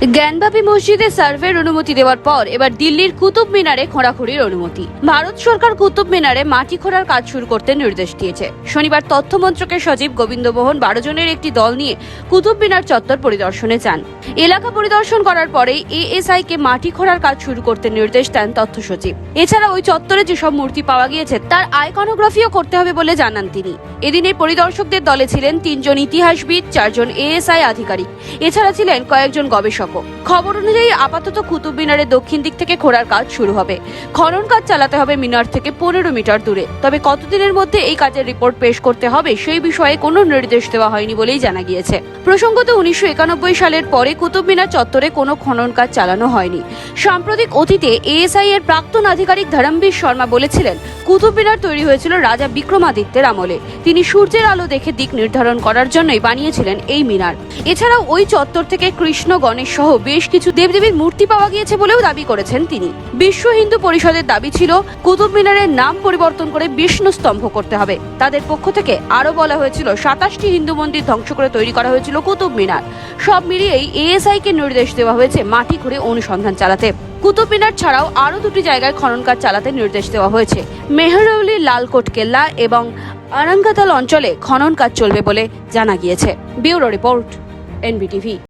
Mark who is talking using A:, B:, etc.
A: জ্ঞানবাপী মসজিদে সার্ভের অনুমতি দেওয়ার পর এবার দিল্লির কুতুব মিনারে খোঁড়াখুড়ির অনুমতি। ভারত সরকার কুতুব মিনারে মাটি খোঁড়ার কাজ শুরু করতে নির্দেশ দিয়েছে। শনিবার তথ্য মন্ত্রকের সচিব গোবিন্দ মোহন 12 জনের একটি দল নিয়ে কুতুব মিনার চত্বর পরিদর্শনে যান। এলাকা পরিদর্শন করার পরেই এএসআই কে মাটি খোঁড়ার কাজ শুরু করতে নির্দেশ দেন তথ্য সচিব। এছাড়া ওই চত্বরে যেসব মূর্তি পাওয়া গিয়েছে তার আইকনোগ্রাফিও করতে হবে বলে জানান তিনি। এদিনের পরিদর্শকদের দলে ছিলেন 3 জন ইতিহাসবিদ, 4 জন এএসআই আধিকারিক, এছাড়া ছিলেন কয়েকজন গবেষক। খবর অনুযায়ী আপাতত কুতুব মিনারের দক্ষিণ দিক থেকে খোঁড়ার কাজ শুরু হবে। খনন কাজ চালাতে হবে মিনার থেকে 15 মিটার দূরে। তবে কতদিনের মধ্যে এই কাজের রিপোর্ট পেশ করতে হবে সেই বিষয়ে কোনো নির্দেশ দেওয়া হয়নি বলেই জানা গিয়েছে। প্রসঙ্গত 1991 সালের পরে কুতুব মিনার চত্বরে কোনো খনন কাজ চালানো হয়নি। সাম্প্রতিক অতীতে এএসআই এর প্রাক্তন আধিকারিক ধরমবীর শর্মা বলেছিলেন, কুতুব মিনার তৈরি হয়েছিল রাজা বিক্রমাদিত্যের আমলে। তিনি সূর্যের আলো দেখে দিক নির্ধারণ করার জন্যই বানিয়েছিলেন এই মিনার। এছাড়াও ওই চত্বর থেকে কৃষ্ণ, গণেশ সহ বেশ কিছু দেবদেবীর মূর্তি পাওয়া গিয়েছে বলেও দাবি করেছেন তিনি। বিশ্ব হিন্দু পরিষদের দাবি ছিল কুতুব মিনারের নাম পরিবর্তন করে বিষ্ণু স্তম্ভ করতে হবে। তাদের পক্ষ থেকে আরো বলা হয়েছিল 27টি হিন্দু মন্দির ধ্বংস করে তৈরি করা হয়েছিল কুতুব মিনার। সব মিলিয়েই এএসআই কে নির্দেশ দেওয়া হয়েছে মাটি খুঁড়ে অনুসন্ধান চালাতে। কুতুব মিনার ছাড়াও আরো 2টি জায়গায় খনন কাজ চালাতে নির্দেশ দেওয়া হয়েছে। মেহরৌলি, লালকোট কেল্লা এবং আরাঙ্গাতাল অঞ্চলে খনন কাজ চলবে বলে জানা গিয়েছে। Bureau report, NBTV.